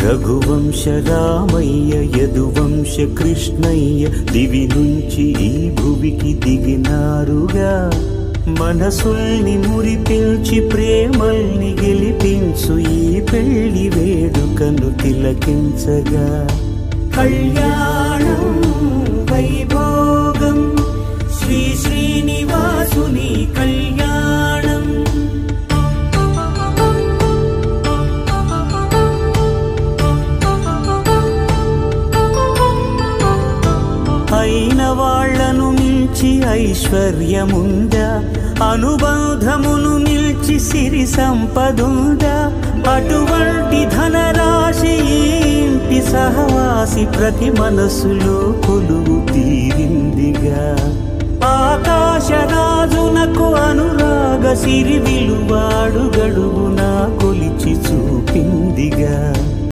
రఘువంశ రామయ్య యదువంశ కృష్ణయ్య దివి నుంచి ఈ భువికి దిగినారుగా. మనసుల్ని మురిపించి ప్రేమల్ని గెలిపించు ఈ పెళ్లి వేడుకను తిలకించగా. కళ్యాణం వైభోగం శ్రీ శ్రీనివాసుని కళ్యాణం. అయిన వాళ్లను మించి ఐశ్వర్యముందా, అనుబంధమును మిల్చి సిరి సంపదుందా. అటువంటి ధనరాశి ఇంటి సహవాసి ప్రతి మనసులో కొలువు తీరిందిగా. ఆకాశరాజునకు అనురాగ సిరి విలువాడు గడువునా కొలిచి చూపిందిగా.